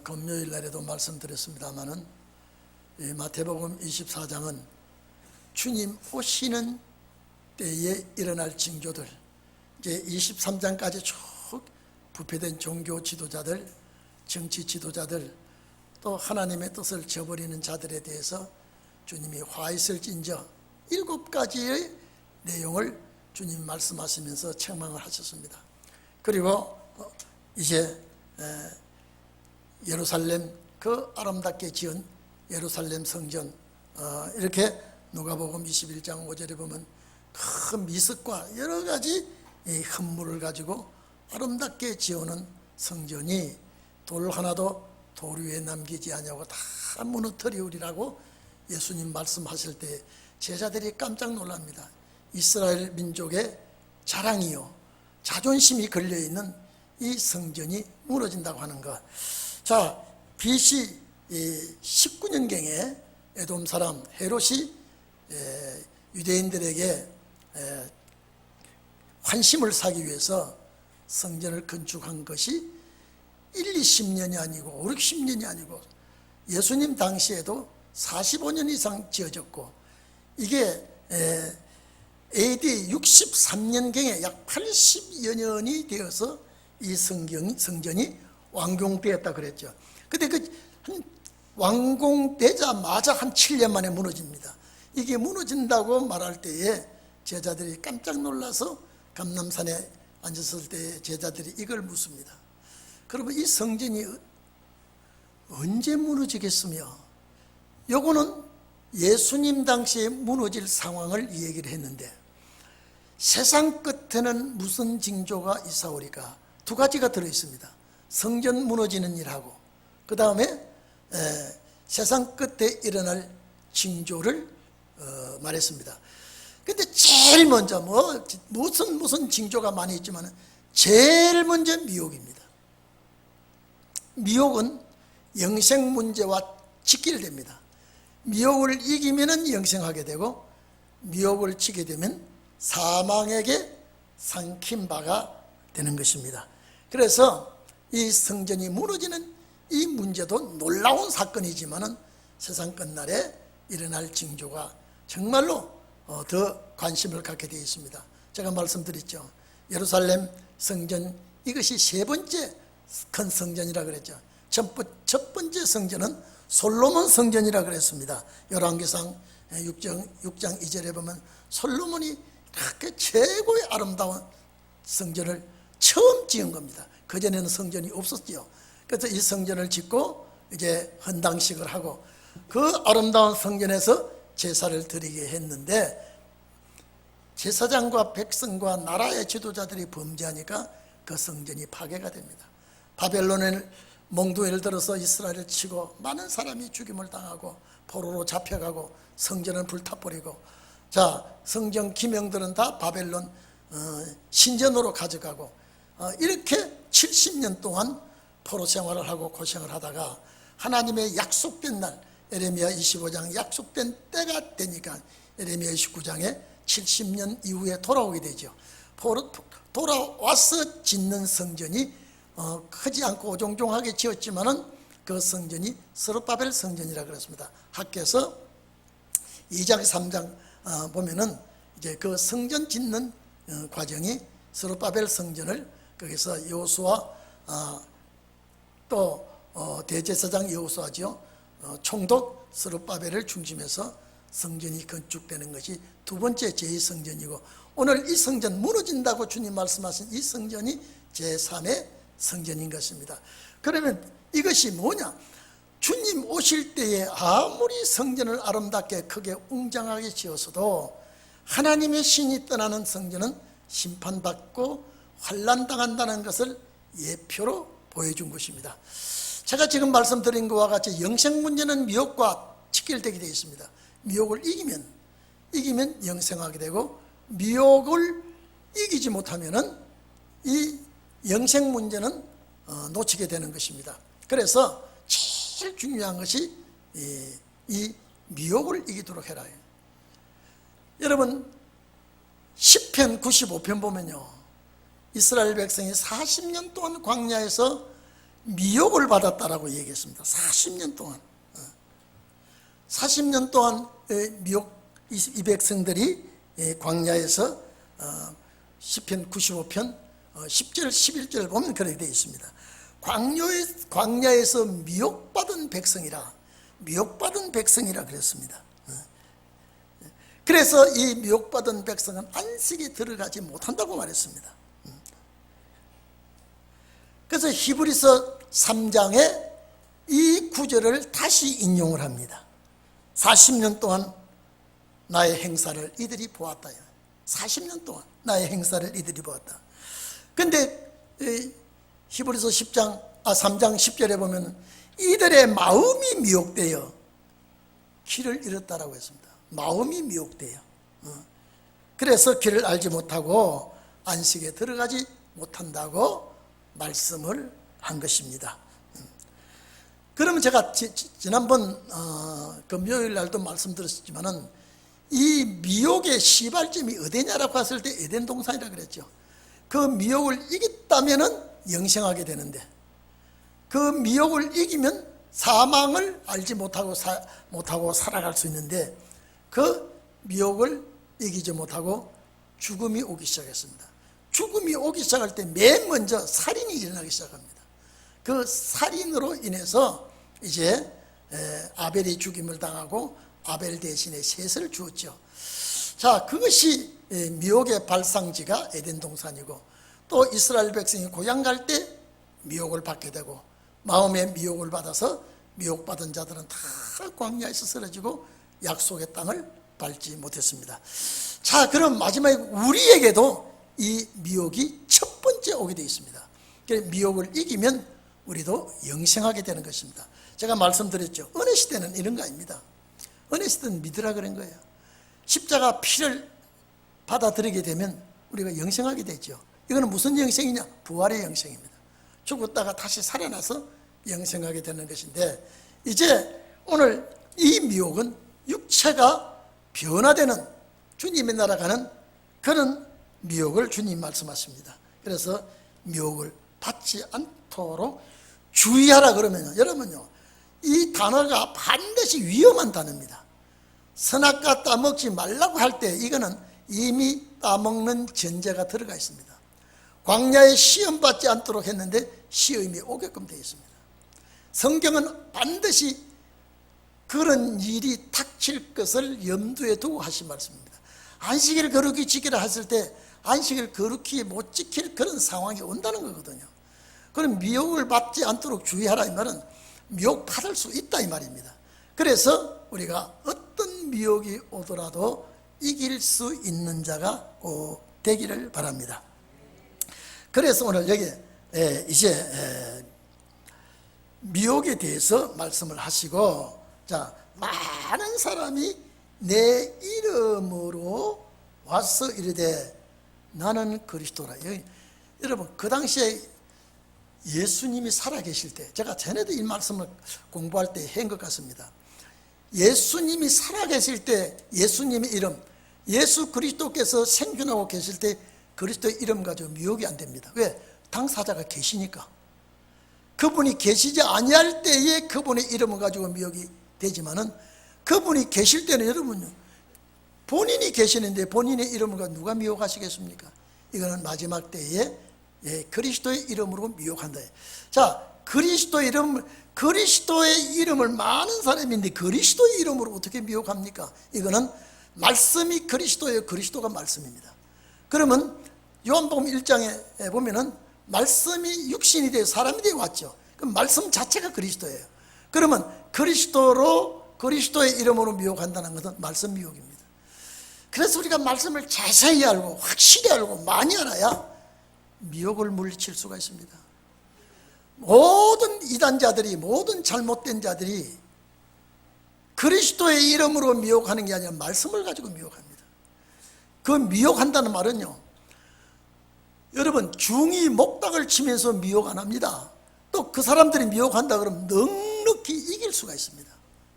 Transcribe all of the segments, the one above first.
금요일 날에도 말씀드렸습니다마는 마태복음 24장은 주님 오시는 때에 일어날 징조들, 이제 23장까지 쭉 부패된 종교 지도자들, 정치 지도자들, 또 하나님의 뜻을 저버리는 자들에 대해서 주님이 화 있을진저 7가지의 내용을 주님 말씀하시면서 책망을 하셨습니다. 그리고 이제 예루살렘, 그 아름답게 지은 예루살렘 성전, 이렇게 누가복음 21장 5절에 보면 큰 미석과 여러 가지 흔물을 가지고 아름답게 지어놓은 성전이 돌 하나도 돌 위에 남기지 아니하고 다 무너뜨리우리라고 예수님 말씀하실 때 제자들이 깜짝 놀랍니다. 이스라엘 민족의 자랑이요, 자존심이 걸려있는 이 성전이 무너진다고 하는 것. 자, BC 19년경에 에돔 사람 헤롯이 유대인들에게 환심을 사기 위해서 성전을 건축한 것이 1, 20년이 아니고 5, 60년이 아니고 예수님 당시에도 45년 이상 지어졌고, 이게 AD 63년경에 약 80여 년이 되어서 이 성전이 완공되었다 그랬죠. 근데 한 완공되자마자 한 7년 만에 무너집니다. 이게 무너진다고 말할 때에 제자들이 깜짝 놀라서 감람산에 앉았을 때 제자들이 이걸 묻습니다. 그러면 이 성전이 언제 무너지겠으며, 요거는 예수님 당시에 무너질 상황을 얘기를 했는데, 세상 끝에는 무슨 징조가 있사오리까? 2가지가 들어있습니다. 성전 무너지는 일하고, 그 다음에 세상 끝에 일어날 징조를 말했습니다. 근데 제일 먼저 무슨 징조가 많이 있지만 제일 먼저 미혹입니다. 미혹은 영생 문제와 직결됩니다. 미혹을 이기면 영생하게 되고, 미혹을 지게 되면 사망에게 삼킨 바가 되는 것입니다. 그래서 이 성전이 무너지는 이 문제도 놀라운 사건이지만 세상 끝날에 일어날 징조가 정말로 더 관심을 갖게 되어 있습니다. 제가 말씀드렸죠. 예루살렘 성전, 이것이 3번째 큰 성전이라 그랬죠. 첫 번째 성전은 솔로몬 성전이라 그랬습니다. 열왕기상 6장 2절에 보면 솔로몬이 그렇게 최고의 아름다운 성전을 처음 지은 겁니다. 그전에는 성전이 없었죠. 그래서 이 성전을 짓고 이제 헌당식을 하고 그 아름다운 성전에서 제사를 드리게 했는데, 제사장과 백성과 나라의 지도자들이 범죄하니까 그 성전이 파괴가 됩니다. 바벨론을 몽둥이를 들어서 이스라엘을 치고 많은 사람이 죽임을 당하고 포로로 잡혀가고 성전은 불타버리고, 자, 성전 기명들은 다 바벨론 신전으로 가져가고, 이렇게 70년 동안 포로 생활을 하고 고생을 하다가 하나님의 약속된 날, 에레미야 25장 약속된 때가 되니까 에레미야 29장에 70년 이후에 돌아오게 되죠. 돌아와서 짓는 성전이 크지 않고 오종종하게 지었지만은 그 성전이 스룹바벨 성전이라 그랬습니다. 학교에서 2장 3장 보면은 이제 그 성전 짓는 과정이 스룹바벨 성전을 거기서 여호수아 또 대제사장 여호수아죠. 총독 스룹바벨을 중심해서 성전이 건축되는 것이 2번째 제2성전이고, 오늘 이 성전 무너진다고 주님 말씀하신 이 성전이 제3의 성전인 것입니다. 그러면 이것이 뭐냐? 주님 오실 때에 아무리 성전을 아름답게 크게 웅장하게 지었어도 하나님의 신이 떠나는 성전은 심판받고 환난당한다는 것을 예표로 보여준 것입니다. 제가 지금 말씀드린 것과 같이 영생 문제는 미혹과 직결되게 되어 있습니다. 미혹을 이기면 영생하게 되고, 미혹을 이기지 못하면은 이 영생 문제는 놓치게 되는 것입니다. 그래서 제일 중요한 것이 이 미혹을 이기도록 해라. 여러분, 시편 95편 보면요, 이스라엘 백성이 40년 동안 광야에서 미혹을 받았다라고 얘기했습니다. 40년 동안. 40년 동안 미혹, 이 백성들이 광야에서 시편 95편 10절 11절 보면 그렇게 되어 있습니다. 광야에서 미혹받은 백성이라, 미혹받은 백성이라 그랬습니다. 그래서 이 미혹받은 백성은 안식에 들어가지 못한다고 말했습니다. 그래서 히브리서 3장에 이 구절을 다시 인용을 합니다. 40년 동안 나의 행사를 이들이 보았다. 40년 동안 나의 행사를 이들이 보았다. 그런데 히브리서 3장 10절에 보면 이들의 마음이 미혹되어 길을 잃었다라고 했습니다. 마음이 미혹되어. 그래서 길을 알지 못하고 안식에 들어가지 못한다고 말씀을 한 것입니다. 그러면 제가 지난번 금요일 날도 말씀드렸지만은 이 미혹의 시발점이 어디냐라고 했을 때 에덴 동산이라 그랬죠. 그 미혹을 이겼다면은 영생하게 되는데, 그 미혹을 이기면 사망을 알지 못하고 살아갈 수 있는데, 그 미혹을 이기지 못하고 죽음이 오기 시작했습니다. 죽음이 오기 시작할 때 맨 먼저 살인이 일어나기 시작합니다. 그 살인으로 인해서 이제 아벨이 죽임을 당하고 아벨 대신에 셋을 주었죠. 자, 그것이 미혹의 발상지가 에덴 동산이고, 또 이스라엘 백성이 고향 갈 때 미혹을 받게 되고, 마음에 미혹을 받아서 미혹받은 자들은 다 광야에서 쓰러지고 약속의 땅을 밟지 못했습니다. 자, 그럼 마지막에 우리에게도 이 미혹이 첫 번째 오게 되어 있습니다. 미혹을 이기면 우리도 영생하게 되는 것입니다. 제가 말씀드렸죠. 어느 시대는 이런 거 아닙니다. 어느 시대는 믿으라 그런 거예요. 십자가 피를 받아들이게 되면 우리가 영생하게 되죠. 이거는 무슨 영생이냐? 부활의 영생입니다. 죽었다가 다시 살아나서 영생하게 되는 것인데, 이제 오늘 이 미혹은 육체가 변화되는, 주님의 나라 가는 그런 미혹을 주님 말씀하십니다. 그래서 미혹을 받지 않도록 주의하라 그러면요, 여러분요, 이 단어가 반드시 위험한 단어입니다. 선악과 따먹지 말라고 할 때 이거는 이미 따먹는 전제가 들어가 있습니다. 광야에 시험 받지 않도록 했는데 시험이 오게끔 되어 있습니다. 성경은 반드시 그런 일이 닥칠 것을 염두에 두고 하신 말씀입니다. 안식일을 거룩히 지키라 했을 때 안식을 거룩히 못 지킬 그런 상황이 온다는 거거든요. 그럼 미혹을 받지 않도록 주의하라 이 말은 미혹 받을 수 있다 이 말입니다. 그래서 우리가 어떤 미혹이 오더라도 이길 수 있는 자가 되기를 바랍니다. 그래서 오늘 여기 이제 미혹에 대해서 말씀을 하시고, 자, 많은 사람이 내 이름으로 와서 이르되 나는 그리스도라. 여러분, 그 당시에 예수님이 살아계실 때, 제가 전에도 이 말씀을 공부할 때 한 것 같습니다. 예수님이 살아계실 때 예수님의 이름, 예수 그리스도께서 생존하고 계실 때 그리스도의 이름 가지고 미혹이 안 됩니다. 왜? 당사자가 계시니까. 그분이 계시지 아니할 때에 그분의 이름을 가지고 미혹이 되지만은, 그분이 계실 때는 여러분요, 본인이 계시는데 본인의 이름을 가지고 누가 미혹하시겠습니까? 이거는 마지막 때에 그리스도의 이름으로 미혹한다. 자, 그리스도의 이름을 많은 사람이 있는데 그리스도의 이름으로 어떻게 미혹합니까? 이거는 말씀이 그리스도예요. 그리스도가 말씀입니다. 그러면 요한복음 1장에 보면은 말씀이 육신이 되어 사람이 되어 왔죠. 그럼 말씀 자체가 그리스도예요. 그러면 그리스도의 이름으로 미혹한다는 것은 말씀 미혹입니다. 그래서 우리가 말씀을 자세히 알고 확실히 알고 많이 알아야 미혹을 물리칠 수가 있습니다. 모든 이단자들이, 모든 잘못된 자들이 그리스도의 이름으로 미혹하는 게 아니라 말씀을 가지고 미혹합니다. 그 미혹한다는 말은요, 여러분, 중이 목닥을 치면서 미혹 안 합니다. 또 그 사람들이 미혹한다 그러면 넉넉히 이길 수가 있습니다.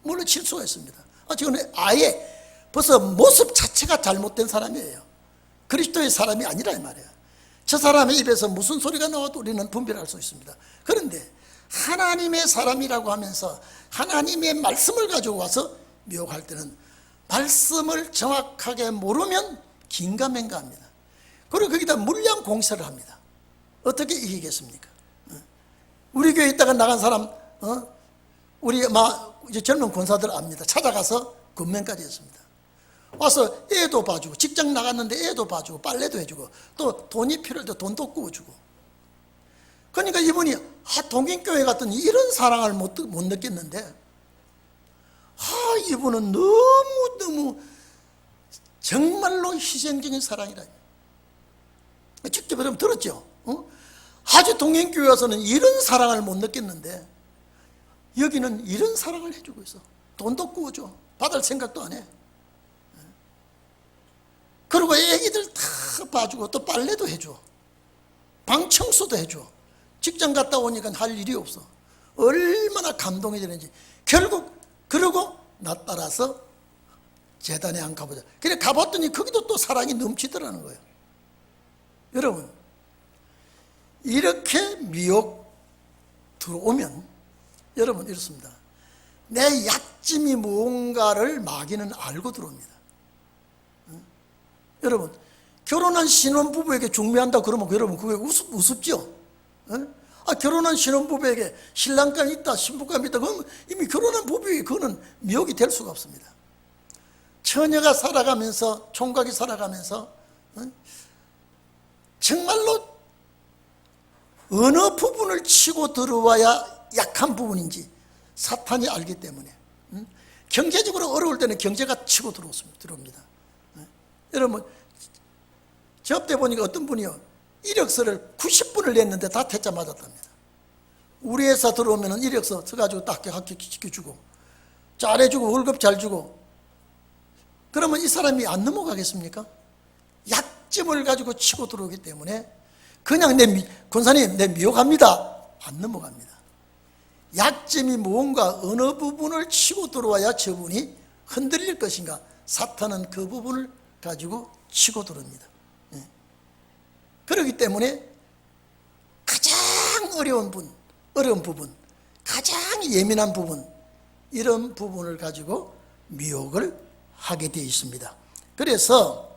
물리칠 수가 있습니다. 지금 아예 벌써 모습 자체가 잘못된 사람이에요. 그리스도의 사람이 아니라 이 말이에요. 저 사람의 입에서 무슨 소리가 나와도 우리는 분별할 수 있습니다. 그런데 하나님의 사람이라고 하면서 하나님의 말씀을 가지고 와서 미혹할 때는 말씀을 정확하게 모르면 긴가민가합니다. 그리고 거기다 물량 공세를 합니다. 어떻게 이기겠습니까? 우리 교회에 있다가 나간 사람, 우리 이제 젊은 권사들 압니다. 찾아가서 군면까지 했습니다. 와서 애도 봐주고, 직장 나갔는데 애도 봐주고, 빨래도 해주고, 또 돈이 필요할 때 돈도 구워주고. 그러니까 이분이 동인교회 갔더니 이런 사랑을 못 느꼈는데, 이분은 너무너무 정말로 희생적인 사랑이라. 직접 여러분 들었죠? 아주 동행교회 와서는 이런 사랑을 못 느꼈는데 여기는 이런 사랑을 해주고 있어. 돈도 구워줘. 받을 생각도 안 해. 그리고 애기들 다 봐주고 또 빨래도 해줘. 방 청소도 해줘. 직장 갔다 오니까 할 일이 없어. 얼마나 감동이 되는지. 결국 그러고 나 따라서 재단에 한 가보자. 그래 가봤더니 거기도 또 사랑이 넘치더라는 거예요. 여러분, 이렇게 미혹 들어오면 여러분 이렇습니다. 내 약점이 무언가를 마귀는 알고 들어옵니다. 여러분, 결혼한 신혼부부에게 중매한다 그러면 여러분 그게 우습죠? 결혼한 신혼부부에게 신랑감이 있다, 신부감이 있다, 그러면 이미 결혼한 부부에게 그거는 미혹이 될 수가 없습니다. 처녀가 살아가면서, 총각이 살아가면서 정말로 어느 부분을 치고 들어와야 약한 부분인지 사탄이 알기 때문에 경제적으로 어려울 때는 경제가 치고 들어옵니다. 여러분, 저 때 보니까 어떤 분이요, 이력서를 90분을 냈는데 다 퇴짜 맞았답니다. 우리 회사 들어오면 이력서 써가지고 딱 합격시켜주고 잘해주고 월급 잘 주고, 그러면 이 사람이 안 넘어가겠습니까? 약점을 가지고 치고 들어오기 때문에 그냥 권사님 내 미혹합니다, 안 넘어갑니다. 약점이 무언가 어느 부분을 치고 들어와야 저분이 흔들릴 것인가, 사탄은 그 부분을 가지고 치고 들어옵니다. 그렇기 때문에 가장 어려운 부분, 가장 예민한 부분, 이런 부분을 가지고 미혹을 하게 되어 있습니다. 그래서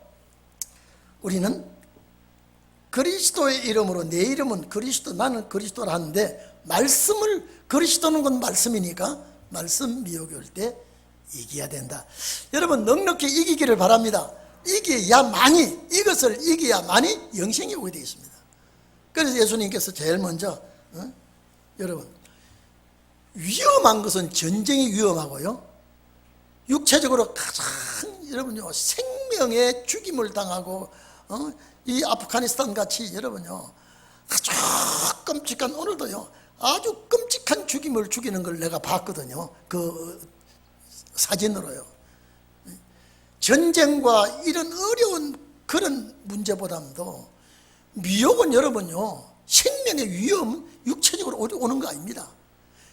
우리는 그리스도의 이름으로, 내 이름은 그리스도, 나는 그리스도라 하는데, 그리스도는 건 말씀이니까 말씀 미혹이 올 때 이겨야 된다. 여러분 넉넉히 이기기를 바랍니다. 이것을 이겨야만이 영생이 오게 되어 있습니다. 그래서 예수님께서 제일 먼저 여러분, 위험한 것은 전쟁이 위험하고요, 육체적으로 가장 여러분요 생명의 죽임을 당하고 이 아프가니스탄 같이 여러분요 아주 끔찍한, 오늘도요 아주 끔찍한 죽임을 죽이는 걸 내가 봤거든요. 그 사진으로요. 전쟁과 이런 어려운 그런 문제보다도 미혹은 여러분요 생명의 위험, 육체적으로 오는 거 아닙니다.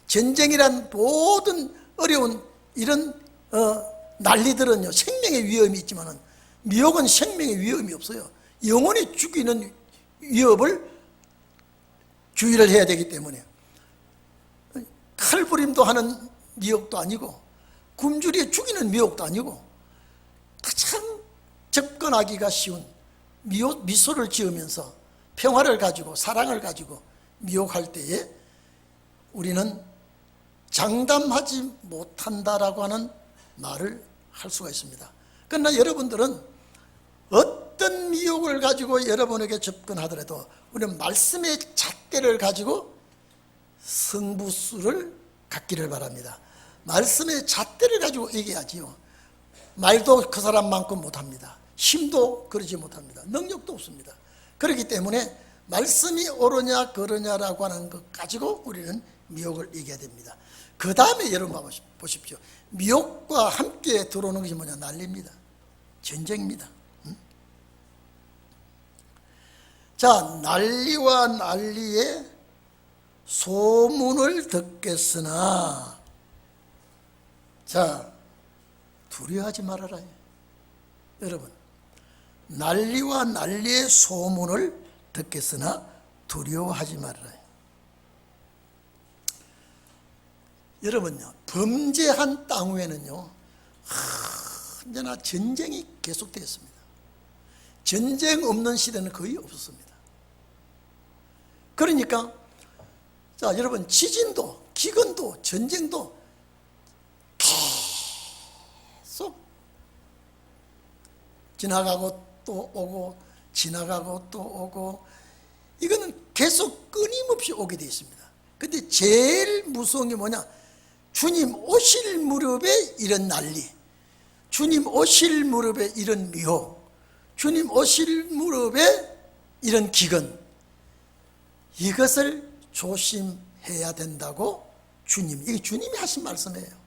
전쟁이란 모든 어려운 이런 난리들은요 생명의 위험이 있지만은 미혹은 생명의 위험이 없어요. 영혼이 죽이는 위협을 주의를 해야 되기 때문에, 칼부림도 하는 미혹도 아니고 굶주리에 죽이는 미혹도 아니고 가장 접근하기가 쉬운 미소를 지으면서 평화를 가지고 사랑을 가지고 미혹할 때에 우리는 장담하지 못한다라고 하는 말을 할 수가 있습니다. 그러나 여러분들은 어떤 미혹을 가지고 여러분에게 접근하더라도 우리는 말씀의 잣대를 가지고 승부수를 갖기를 바랍니다. 말씀의 잣대를 가지고 얘기하지요. 말도 그 사람만큼 못합니다. 힘도 그러지 못합니다. 능력도 없습니다. 그렇기 때문에 말씀이 옳으냐 그러냐라고 하는 것 가지고 우리는 미혹을 이겨야 됩니다. 그 다음에 여러분 보십시오. 미혹과 함께 들어오는 것이 뭐냐? 난리입니다. 전쟁입니다. 자, 난리와 난리의 소문을 듣겠으나, 자, 두려워하지 말아라. 여러분, 난리와 난리의 소문을 듣겠으나 두려워하지 말아라. 여러분요, 범죄한 땅 위에는요 언제나 전쟁이 계속되었습니다. 전쟁 없는 시대는 거의 없었습니다. 그러니까 자 여러분, 지진도 기근도 전쟁도 계속 지나가고 또 오고 지나가고 또 오고, 이거는 계속 끊임없이 오게 되어 있습니다. 근데 제일 무서운 게 뭐냐, 주님 오실 무렵에 이런 난리, 주님 오실 무렵에 이런 미혹, 주님 오실 무렵에 이런 기근, 이것을 조심해야 된다고 이게 주님이 하신 말씀이에요.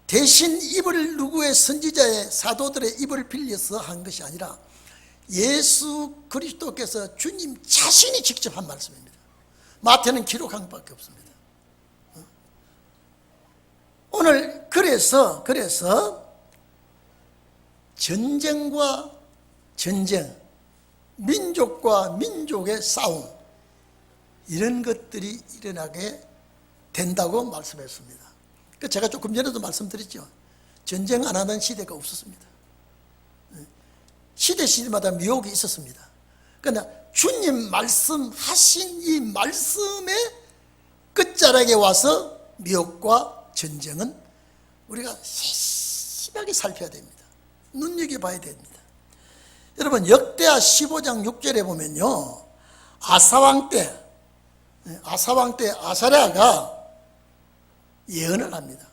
대신 입을 누구의 선지자의 사도들의 입을 빌려서 한 것이 아니라 예수 그리스도께서 주님 자신이 직접 한 말씀입니다. 마태는 기록한 것밖에 없습니다. 오늘 그래서 전쟁과 전쟁, 민족과 민족의 싸움, 이런 것들이 일어나게 된다고 말씀했습니다. 제가 조금 전에도 말씀드렸죠. 전쟁 안 하는 시대가 없었습니다. 시대마다 미혹이 있었습니다. 그러나 주님 말씀하신 이 말씀의 끝자락에 와서 미혹과 전쟁은 우리가 세심하게 살펴야 됩니다. 눈여겨봐야 됩니다. 여러분, 역대하 15장 6절에 보면요, 아사왕 때 아사랴가 예언을 합니다.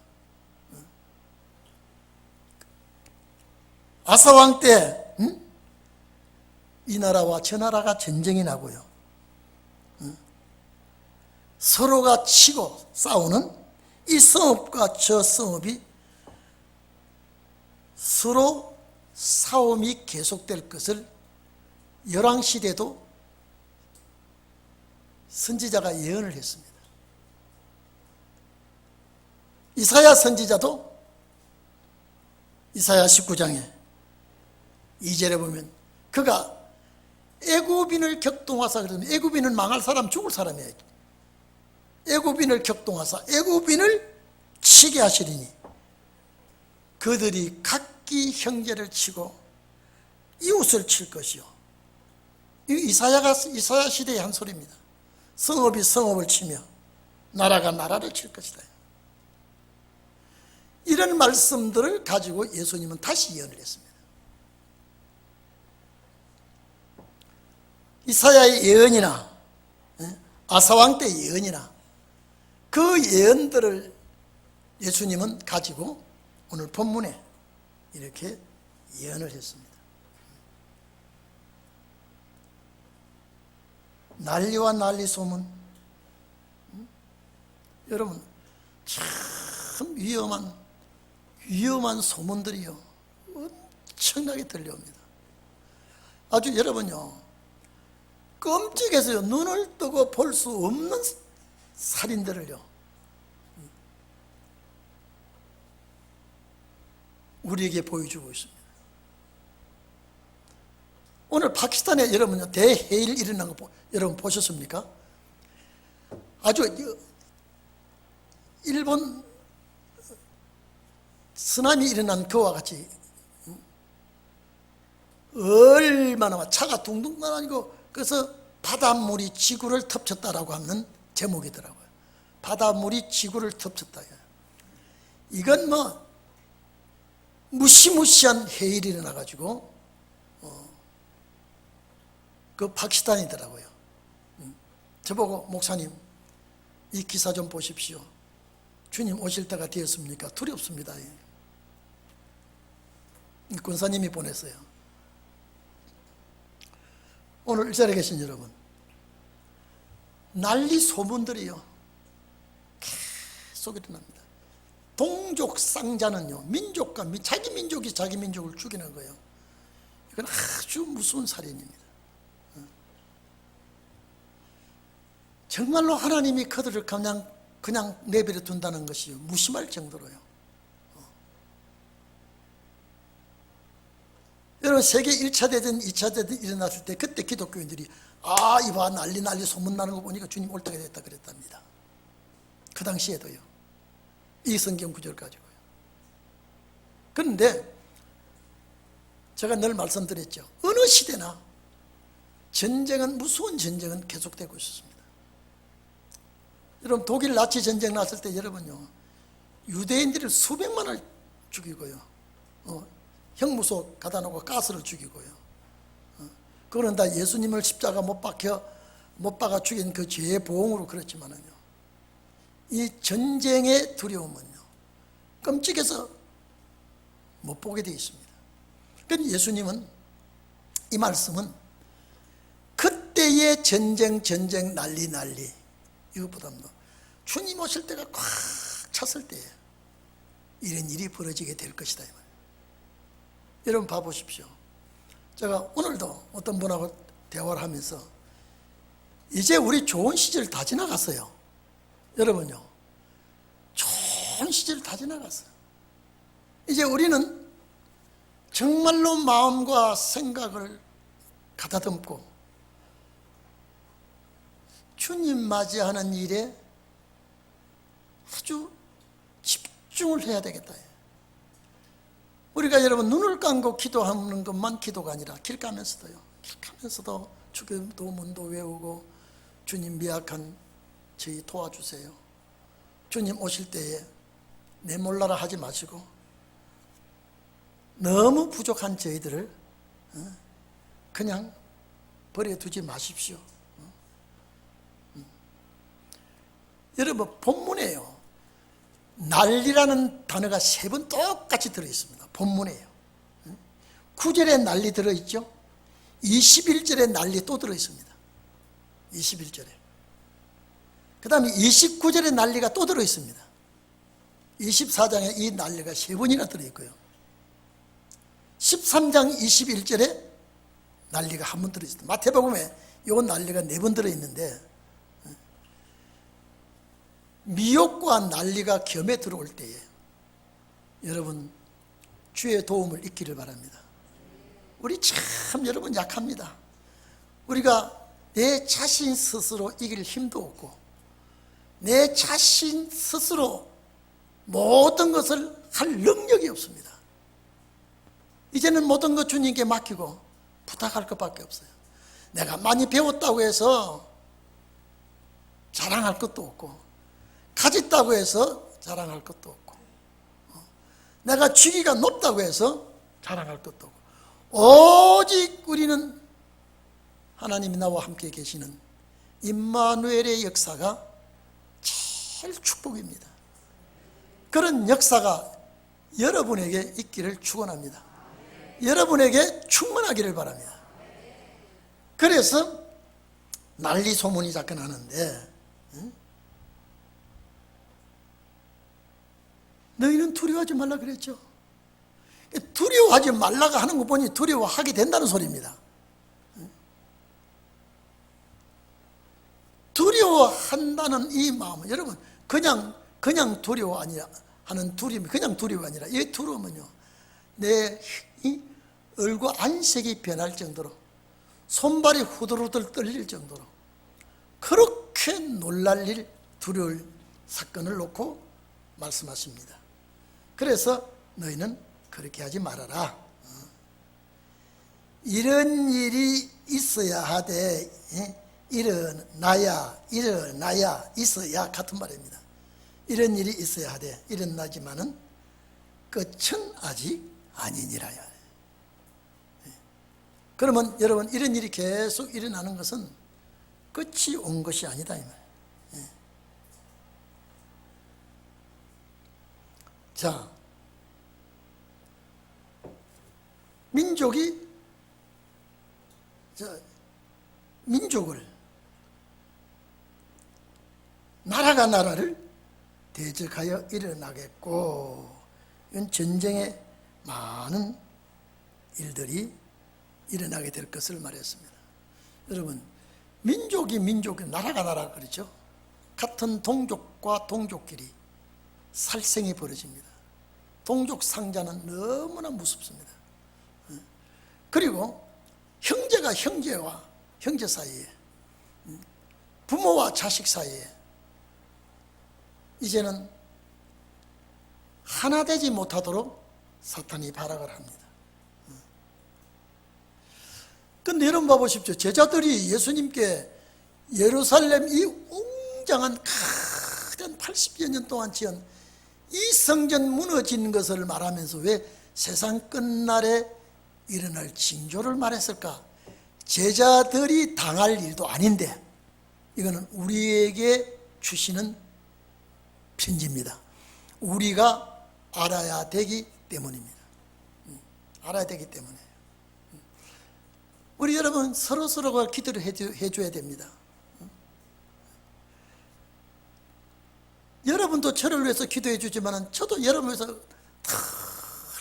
아사왕 때 이 나라와 저 나라가 전쟁이 나고요, 서로가 치고 싸우는 이 성읍과 저 성읍이 서로 싸움이 계속될 것을 열왕시대도 선지자가 예언을 했습니다. 이사야 선지자도 이사야 19장에 2절에 보면 그가 애굽인을 격동하사, 그러면 애굽인은 망할 사람, 죽을 사람이에요. 애굽인을 격동하사 애굽인을 치게 하시리니 그들이 각기 형제를 치고 이웃을 칠 것이요. 이사야 시대의 한 소리입니다. 성읍이 성읍을 치며 나라가 나라를 칠 것이다. 이런 말씀들을 가지고 예수님은 다시 예언을 했습니다. 이사야의 예언이나 아사왕 때 예언이나 그 예언들을 예수님은 가지고 오늘 본문에 이렇게 예언을 했습니다. 난리와 난리 소문, 여러분 참 위험한 소문들이요 엄청나게 들려옵니다. 아주 여러분요 끔찍해서요 눈을 뜨고 볼 수 없는 살인들을요 우리에게 보여주고 있습니다. 오늘 파키스탄에 여러분요 대해일 일어난 거 여러분 보셨습니까? 아주 일본 쓰나미 일어난 그와 같이 얼마나 차가 둥둥 가다니고, 그래서 바닷물이 지구를 덮쳤다라고 하는 제목이더라고요. 바닷물이 지구를 덮쳤다. 이건 뭐 무시무시한 해일이 일어나가지고 그 파키스탄이더라고요. 저보고 목사님 이 기사 좀 보십시오. 주님 오실 때가 되었습니까? 두렵습니다. 권사님이 보냈어요. 오늘 이 자리에 계신 여러분, 난리 소문들이요 계속 일어납니다. 동족 쌍자는요 민족과 자기 민족이 자기 민족을 죽이는 거예요. 이건 아주 무서운 살인입니다. 정말로 하나님이 그들을 그냥 내버려 둔다는 것이 무심할 정도로요. 여러분 세계 1차 대전, 2차 대전 일어났을 때 그때 기독교인들이 이봐 난리 소문 나는 거 보니까 주님 올 때가 됐다 그랬답니다. 그 당시에도요. 이 성경 구절 가지고요. 그런데 제가 늘 말씀드렸죠. 어느 시대나 전쟁은, 무서운 전쟁은 계속되고 있었습니다. 여러분, 독일 나치 전쟁 났을 때 여러분요, 유대인들을 수백만을 죽이고요, 형무소 가다 놓고 가스를 죽이고요, 그거는 다 예수님을 십자가 못 박아 죽인 그 죄의 보응으로 그렇지만은요, 이 전쟁의 두려움은요, 끔찍해서 못 보게 되어 있습니다. 그러니까 예수님은, 이 말씀은 그때의 전쟁 난리 이것보다도 주님 오실 때가 꽉 찼을 때에 이런 일이 벌어지게 될 것이다, 이 말이에요. 여러분 봐보십시오. 제가 오늘도 어떤 분하고 대화를 하면서 이제 우리 좋은 시절 다 지나갔어요. 여러분요, 좋은 시절 다 지나갔어요. 이제 우리는 정말로 마음과 생각을 가다듬고 주님 맞이하는 일에 아주 집중을 해야 되겠다. 우리가 여러분 눈을 감고 기도하는 것만 기도가 아니라 길 가면서도 주기도 문도 외우고, 주님 미약한 저희 도와주세요, 주님 오실 때에 내 몰라라 하지 마시고 너무 부족한 저희들을 그냥 버려두지 마십시오. 여러분, 본문에요, 난리라는 단어가 3번 똑같이 들어있습니다. 본문에요. 9절에 난리 들어있죠. 21절에 난리 또 들어있습니다. 21절에. 그 다음에 29절에 난리가 또 들어있습니다. 24장에 이 난리가 3번이나 들어있고요. 13장 21절에 난리가 1번 들어있습니다. 마태복음에 이 난리가 4번 들어있는데, 미혹과 난리가 겸해 들어올 때에 여러분 주의 도움을 잊기를 바랍니다. 우리 참 여러분 약합니다. 우리가 내 자신 스스로 이길 힘도 없고, 내 자신 스스로 모든 것을 할 능력이 없습니다. 이제는 모든 것 주님께 맡기고 부탁할 것밖에 없어요. 내가 많이 배웠다고 해서 자랑할 것도 없고, 가졌다고 해서 자랑할 것도 없고, 내가 직위가 높다고 해서 자랑할 것도 없고, 오직 우리는 하나님이 나와 함께 계시는 임마누엘의 역사가 제일 축복입니다. 그런 역사가 여러분에게 있기를 축원합니다. 여러분에게 충만하기를 바랍니다. 그래서 난리 소문이 자꾸 나는데, 너희는 두려워하지 말라 그랬죠. 두려워하지 말라고 하는 거 보니 두려워하게 된다는 소리입니다. 두려워한다는 이 마음은 여러분 그냥 두려워 아니라 하는 두려움이 그냥 두려움이 아니라, 이 두려움은요, 내 얼굴 안색이 변할 정도로, 손발이 후들후들 떨릴 정도로 그렇게 놀랄 일, 두려울 사건을 놓고 말씀하십니다. 그래서 너희는 그렇게 하지 말아라. 이런 일이 있어야 하되, 일어나야 있어야 같은 말입니다. 이런 일이 있어야 하되 일어나지만은 끝은 아직 아니니라. 그러면 여러분, 이런 일이 계속 일어나는 것은 끝이 온 것이 아니다 이 말. 자, 민족을, 나라가 나라를 대적하여 일어나겠고, 이건 전쟁에 많은 일들이 일어나게 될 것을 말했습니다. 여러분, 민족이 나라가 나라 그렇죠. 같은 동족과 동족끼리 살생이 벌어집니다. 동족 상자는 너무나 무섭습니다. 그리고 형제가 형제 사이에, 부모와 자식 사이에 이제는 하나 되지 못하도록 사탄이 발악을 합니다. 근데 여러분 봐보십시오. 제자들이 예수님께 예루살렘 이 웅장한 가장 80여 년 동안 지은 이 성전 무너진 것을 말하면서 왜 세상 끝날에 일어날 징조를 말했을까? 제자들이 당할 일도 아닌데 이거는 우리에게 주시는 편지입니다. 우리가 알아야 되기 때문입니다. 알아야 되기 때문에 우리 여러분 서로서로가 기도를 해줘야 됩니다. 여러분도 저를 위해서 기도해 주지만 저도 여러분을 위해서 다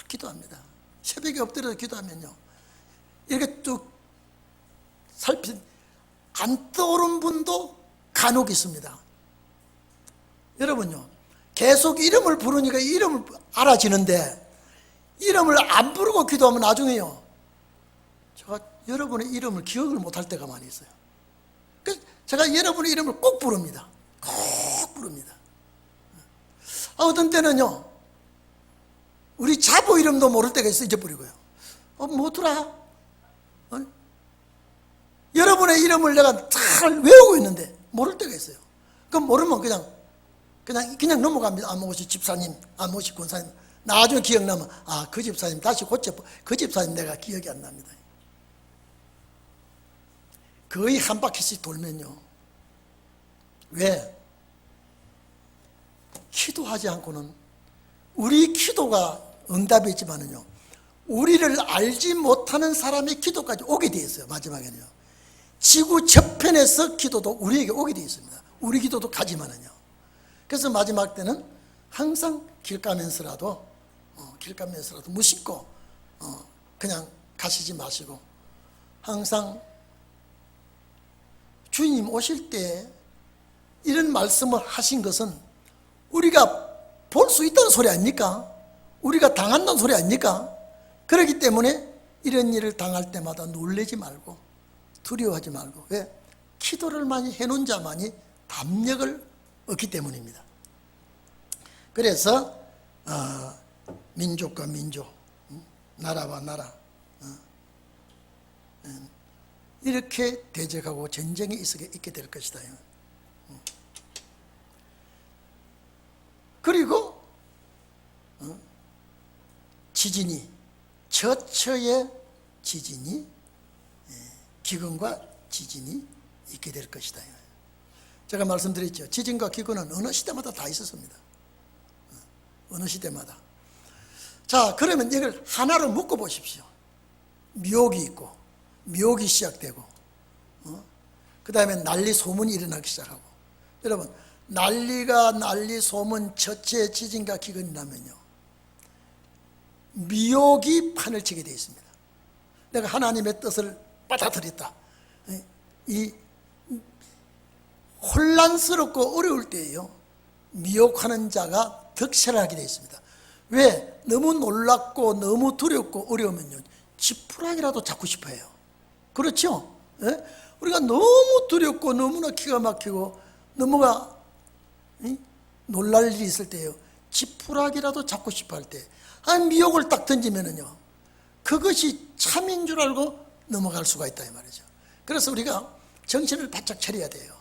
기도합니다. 새벽에 엎드려서 기도하면요 이렇게 쭉 안 떠오른 분도 간혹 있습니다. 여러분요 계속 이름을 부르니까 이름을 알아지는데 이름을 안 부르고 기도하면 나중에요 제가 여러분의 이름을 기억을 못할 때가 많이 있어요. 그래서 제가 여러분의 이름을 꼭 부릅니다. 꼭 부릅니다. 어떤 때는요 우리 자부 이름도 모를 때가 있어. 잊어버리고요. 뭐더라? 여러분의 이름을 내가 잘 외우고 있는데 모를 때가 있어요. 그럼 모르면 그냥 넘어갑니다. 아모시 집사님, 아모시 권사님. 나중에 기억나면 그 집사님 다시 그 집사님 내가 기억이 안 납니다. 거의 한 바퀴씩 돌면요 왜? 기도하지 않고는 우리 기도가 응답이 있지만은요 우리를 알지 못하는 사람의 기도까지 오게 되어 있어요. 마지막에는요 지구 저편에서 기도도 우리에게 오게 되어 있습니다. 우리 기도도 가지만은요. 그래서 마지막 때는 항상 길 가면서라도 무심코 그냥 가시지 마시고 항상 주님 오실 때 이런 말씀을 하신 것은 우리가 볼 수 있다는 소리 아닙니까? 우리가 당한다는 소리 아닙니까? 그렇기 때문에 이런 일을 당할 때마다 놀라지 말고 두려워하지 말고 왜? 기도를 많이 해놓은 자만이 담력을 얻기 때문입니다. 그래서 민족과 민족, 나라와 나라 이렇게 대적하고 전쟁이 있게 될 것이다. 그리고 지진이 처처의 지진이 기근과 지진이 있게 될 것이다. 제가 말씀드렸죠. 지진과 기근은 어느 시대마다 다 있었습니다. 어느 시대마다. 자, 그러면 이걸 하나로 묶어 보십시오. 미혹이 있고 미혹이 시작되고 그 다음에 난리 소문이 일어나기 시작하고 여러분 난리 소문 처체 지진과 기근이 나면요 미혹이 판을 치게 되어 있습니다. 내가 하나님의 뜻을 받아들였다. 이 혼란스럽고 어려울 때에요 미혹하는 자가 득세하게 되어 있습니다. 왜? 너무 놀랍고 너무 두렵고 어려우면요 지푸라기라도 잡고 싶어 해요. 그렇죠? 예? 우리가 너무 두렵고 너무나 기가 막히고 너무가 놀랄 일이 있을 때요 지푸라기라도 잡고 싶어 할 때 미혹을 딱 던지면은요 그것이 참인 줄 알고 넘어갈 수가 있다 이 말이죠. 그래서 우리가 정신을 바짝 차려야 돼요.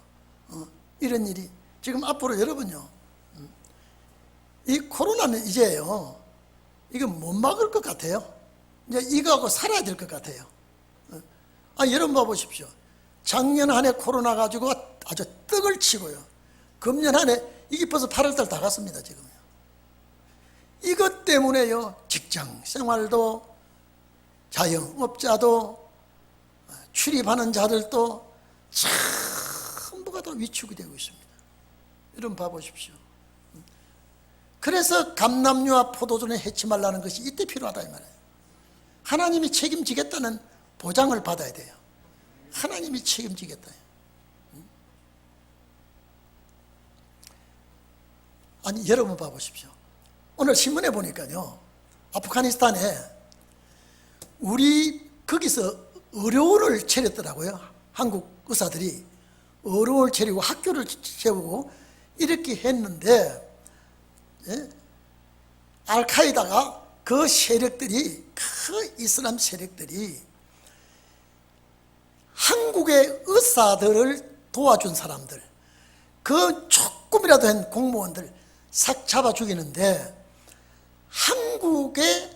이런 일이 지금 앞으로 여러분요 이 코로나는 이제요 이거 못 막을 것 같아요. 이제 이거하고 살아야 될 것 같아요. 여러분 봐보십시오. 작년 한 해 코로나 가지고 아주 떡을 치고요 금년 한 해 이게 벌써 8월달 다 갔습니다. 지금요 이것 때문에요 직장 생활도 자영업자도 출입하는 자들도 전부가 다 위축이 되고 있습니다. 여러분 봐보십시오. 그래서 감람류와 포도주는 해치 말라는 것이 이때 필요하다 이 말이에요. 하나님이 책임지겠다는 보장을 받아야 돼요. 하나님이 책임지겠다. 아니 여러분 봐보십시오. 오늘 신문에 보니까요 아프가니스탄에 우리 거기서 의료원을 차렸더라고요. 한국 의사들이 의료원을 차리고 학교를 세우고 이렇게 했는데, 예? 알카에다가 그 세력들이, 그 이슬람 세력들이 한국의 의사들을 도와준 사람들, 그 조금이라도 한 공무원들 싹 잡아 죽이는데, 한국에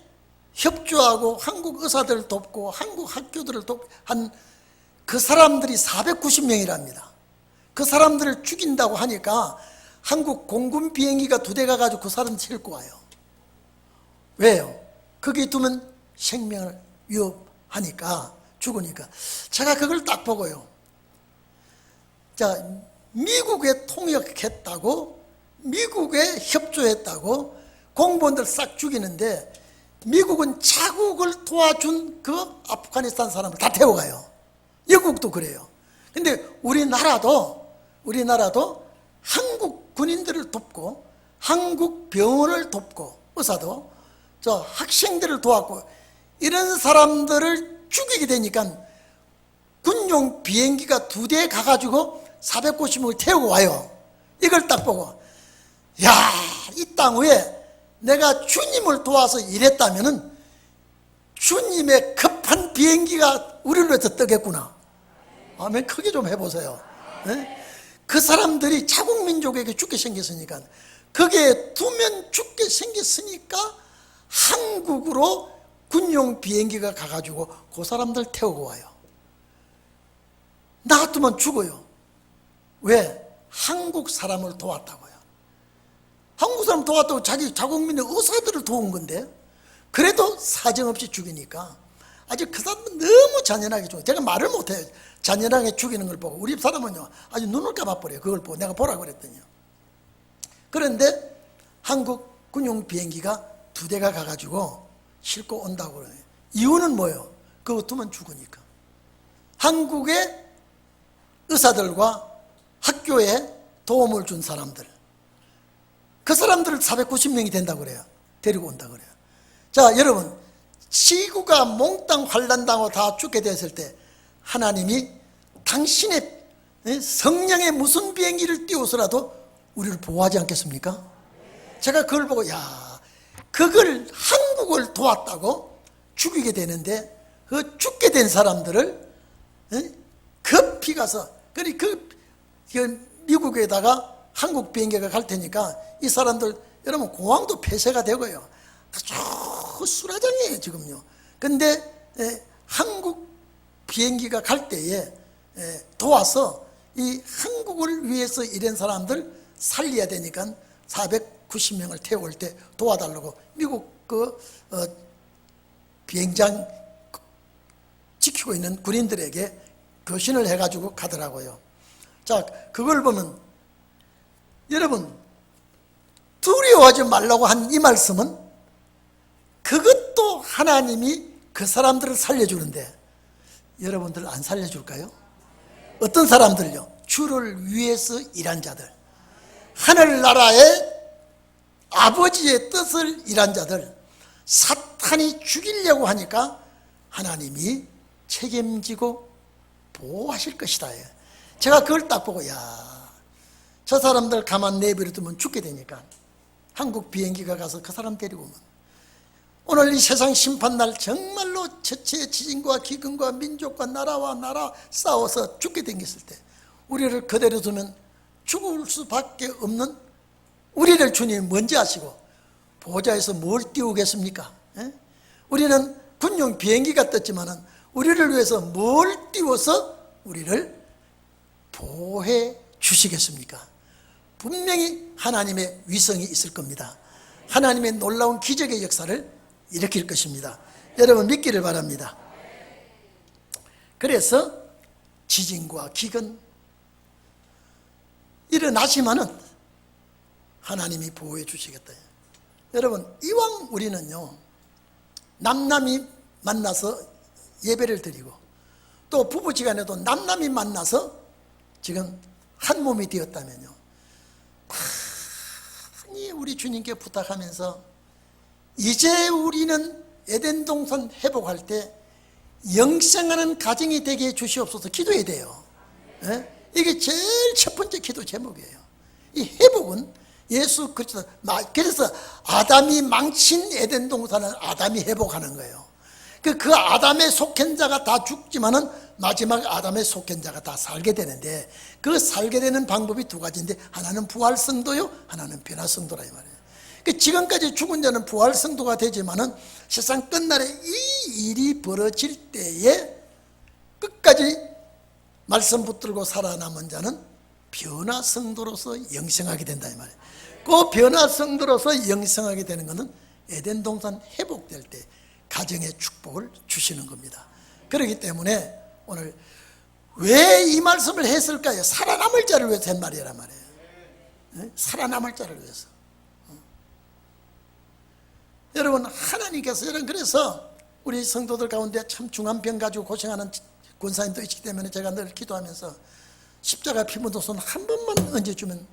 협조하고 한국 의사들을 돕고 한국 학교들을 한 그 사람들이 490명이랍니다. 그 사람들을 죽인다고 하니까 한국 공군 비행기가 2대 가가지고 그 사람 싣고 와요. 왜요? 거기 두면 생명을 위협하니까, 죽으니까. 제가 그걸 딱 보고요, 자, 미국에 통역했다고, 미국에 협조했다고 공무원들 싹 죽이는데, 미국은 자국을 도와준 그 아프가니스탄 사람을 다 태워가요. 영국도 그래요. 근데 우리나라도 한국 군인들을 돕고 한국 병원을 돕고 의사도 저 학생들을 도왔고, 이런 사람들을 죽이게 되니까 군용 비행기가 2대 가가지고 490명을 태우고 와요. 이걸 딱 보고, 야, 이 땅 위에 내가 주님을 도와서 일했다면은 주님의 급한 비행기가 우리를 위해서 뜨겠구나. 아멘. 크게 좀 해보세요. 네? 그 사람들이 자국 민족에게 죽게 생겼으니까, 거기에 두면 죽게 생겼으니까 한국으로 군용 비행기가 가가지고 그 사람들 태우고 와요. 나 같으면 죽어요. 왜? 한국 사람을 도왔다고요. 한국 사람 도왔다고 자기 자국민의 의사들을 도운 건데, 그래도 사정없이 죽이니까 아주 그 사람은 너무 잔인하게 죽어요. 제가 말을 못해요. 잔인하게 죽이는 걸 보고. 우리 사람은요, 아주 눈을 감아버려요. 그걸 보고 내가 보라고 그랬더니요. 그런데 한국 군용 비행기가 2대가 가가지고 싣고 온다고 그래요. 이유는 뭐예요? 그거 두면 죽으니까. 한국의 의사들과 학교에 도움을 준 사람들, 그 사람들을 490명이 된다고 그래요. 데리고 온다고 그래요. 자, 여러분, 지구가 몽땅 환란당하고 다 죽게 됐을 때 하나님이 당신의 성령의 무슨 비행기를 띄워서라도 우리를 보호하지 않겠습니까? 제가 그걸 보고, 야, 그걸 한국을 도왔다고 죽이게 되는데, 그 죽게 된 사람들을 급히 가서, 그 미국에다가 한국 비행기가 갈 테니까 이 사람들, 여러분, 공항도 폐쇄가 되고요, 아주 수라장이에요 지금요. 근데 한국 비행기가 갈 때에 도와서 이 한국을 위해서 일한 사람들 살려야 되니까 490명을 태울 때 도와달라고 미국 그 비행장 지키고 있는 군인들에게 교신을 해가지고 가더라고요. 자, 그걸 보면 여러분, 두려워하지 말라고 한 이 말씀은, 그것도 하나님이 그 사람들을 살려주는데 여러분들 안 살려줄까요? 어떤 사람들요? 주를 위해서 일한 자들, 하늘나라의 아버지의 뜻을 일한 자들, 사탄이 죽이려고 하니까 하나님이 책임지고 보호하실 것이다. 제가 그걸 딱 보고, 야, 저 사람들 가만 내버려두면 죽게 되니까 한국 비행기가 가서 그 사람 데리고 오면, 오늘 이 세상 심판날 정말로 저체의 지진과 기근과 민족과 나라와 나라 싸워서 죽게 생겼을 때 우리를 그대로 두면 죽을 수밖에 없는 우리를 주님이 뭔지 아시고 보좌에서 뭘 띄우겠습니까? 우리는 군용 비행기가 떴지만은 우리를 위해서 뭘 띄워서 우리를 보호해 주시겠습니까? 분명히 하나님의 위성이 있을 겁니다. 하나님의 놀라운 기적의 역사를 일으킬 것입니다. 여러분 믿기를 바랍니다. 그래서 지진과 기근 일어나시면은 하나님이 보호해 주시겠다. 여러분, 이왕 우리는요, 남남이 만나서 예배를 드리고 또 부부지간에도 남남이 만나서 지금 한 몸이 되었다면요, 많이 우리 주님께 부탁하면서 이제 우리는 에덴 동산 회복할 때 영생하는 가정이 되게 해 주시옵소서 기도해야 돼요. 이게 제일 첫 번째 기도 제목이에요. 이 회복은 예수 그리스도, 그래서 아담이 망친 에덴 동산을 아담이 회복하는 거예요. 그 아담의 속한 자가 다 죽지만은 마지막 아담의 속한 자가 다 살게 되는데, 그 살게 되는 방법이 두 가지인데, 하나는 부활성도요, 하나는 변화성도라 이 말이에요. 지금까지 죽은 자는 부활성도가 되지만은 세상 끝날에 이 일이 벌어질 때에 끝까지 말씀 붙들고 살아남은 자는 변화성도로서 영생하게 된다 이 말이에요. 그 변화성도로서 영생하게 되는 것은 에덴 동산 회복될 때 가정의 축복을 주시는 겁니다. 그렇기 때문에 오늘 왜 이 말씀을 했을까요? 살아남을 자를 위해서 한 말이란 말이에요. 살아남을 자를 위해서. 여러분, 하나님께서, 여러분, 그래서 우리 성도들 가운데 참 중한 병 가지고 고생하는 권사님도 있기 때문에 제가 늘 기도하면서 십자가 피 묻은 손 한 번만 얹어주면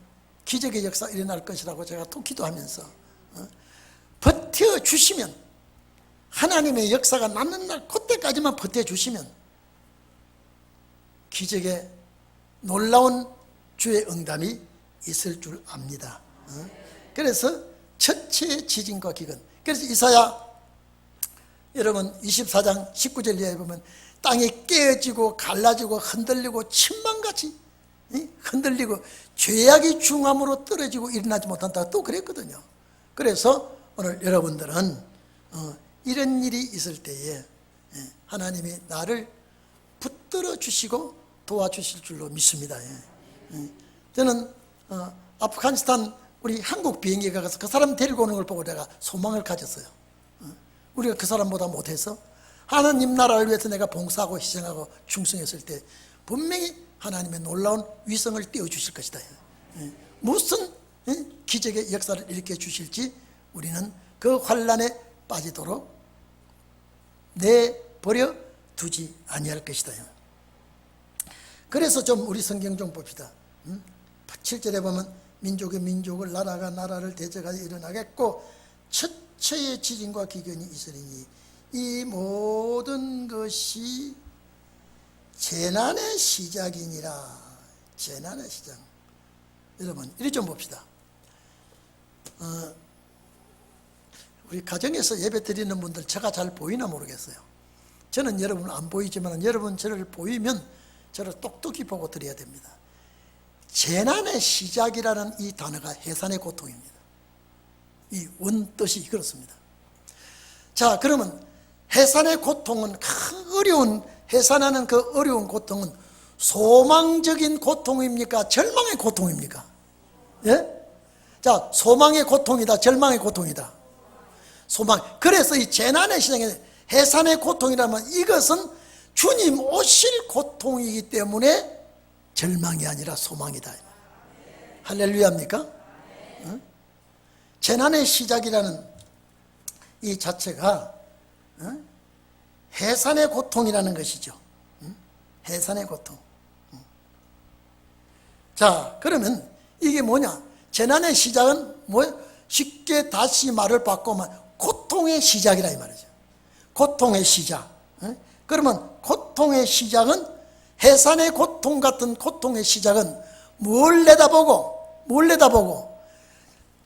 기적의 역사 일어날 것이라고 제가 또 기도하면서 버텨주시면, 하나님의 역사가 남는 날 그때까지만 버텨주시면 기적의 놀라운 주의 응답이 있을 줄 압니다. 그래서 첫째 지진과 기근. 그래서 이사야 여러분 24장 19절 이하에 보면 땅이 깨어지고 갈라지고 흔들리고 침망같이 흔들리고 죄악이 중함으로 떨어지고 일어나지 못한다 또 그랬거든요. 그래서 오늘 여러분들은 이런 일이 있을 때에 하나님이 나를 붙들어 주시고 도와주실 줄로 믿습니다. 저는 아프가니스탄 우리 한국 비행기가 가서 그 사람 데리고 오는 걸 보고 내가 소망을 가졌어요. 우리가 그 사람보다 못해서 하나님 나라를 위해서 내가 봉사하고 희생하고 충성했을 때 분명히 하나님의 놀라운 위성을 띄워주실 것이다. 무슨 기적의 역사를 일으켜 주실지 우리는 그 환난에 빠지도록 내버려 두지 아니할 것이다. 그래서 좀 우리 성경 좀 봅시다. 7절에 보면 민족이 민족을, 나라가 나라를 대적하여 일어나겠고 첫째의 지진과 기근이 있으리니 이 모든 것이 재난의 시작이니라. 재난의 시작. 여러분 이리 좀 봅시다. 우리 가정에서 예배 드리는 분들 제가 잘 보이나 모르겠어요. 저는 여러분 안 보이지만 여러분 저를 보이면 저를 똑똑히 보고 드려야 됩니다. 재난의 시작이라는 이 단어가 해산의 고통입니다. 이 원뜻이 그렇습니다. 자, 그러면 해산의 고통은 어려운, 해산하는 그 어려운 고통은 소망적인 고통입니까? 절망의 고통입니까? 예? 자, 소망의 고통이다, 절망의 고통이다. 소망. 그래서 이 재난의 시작에 해산의 고통이라면 이것은 주님 오실 고통이기 때문에 절망이 아니라 소망이다. 할렐루야입니까? 응? 재난의 시작이라는 이 자체가 해산의 고통이라는 것이죠. 해산의 고통. 자, 그러면 이게 뭐냐? 재난의 시작은 뭐예요? 쉽게 다시 말을 바꾸면 고통의 시작이라 이 말이죠. 고통의 시작. 그러면 고통의 시작은, 해산의 고통 같은 고통의 시작은 뭘 내다보고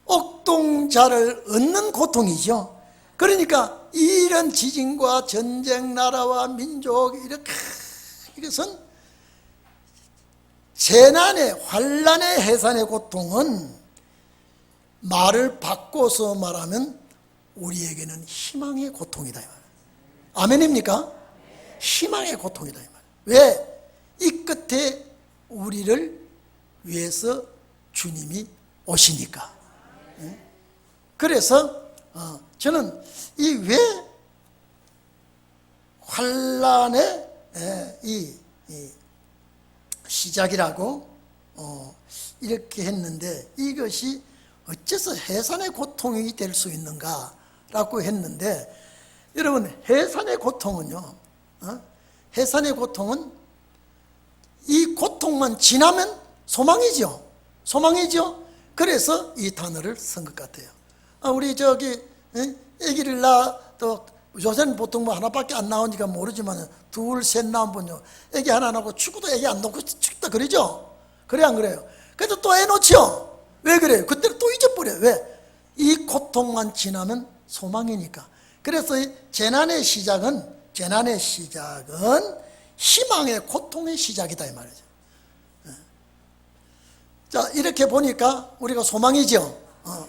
옥동자를 얻는 고통이죠. 그러니까 이런 지진과 전쟁, 나라와 민족, 이렇게 이것은 재난의, 환난의, 해산의 고통은 말을 바꿔서 말하면 우리에게는 희망의 고통이다. 아멘입니까? 희망의 고통이다. 왜? 이 끝에 우리를 위해서 주님이 오시니까. 그래서 저는 이 왜 환난의 이 시작이라고 이렇게 했는데, 이것이 어째서 해산의 고통이 될 수 있는가라고 했는데, 여러분 해산의 고통은요, 해산의 고통은 이 고통만 지나면 소망이죠. 소망이죠. 그래서 이 단어를 쓴 것 같아요. 우리 아기를 낳아도 요새는 보통 뭐 하나밖에 안 나오니까 모르지만 둘, 셋 나오면요, 아기 하나 낳고 죽어도 아기 안 낳고 죽다 그러죠. 그래 안 그래요? 그래도 또 애 놓죠. 왜 그래요? 그때는 또 잊어버려요. 왜? 이 고통만 지나면 소망이니까. 그래서 이 재난의 시작은 희망의 고통의 시작이다 이 말이죠. 자, 이렇게 보니까 우리가 소망이죠.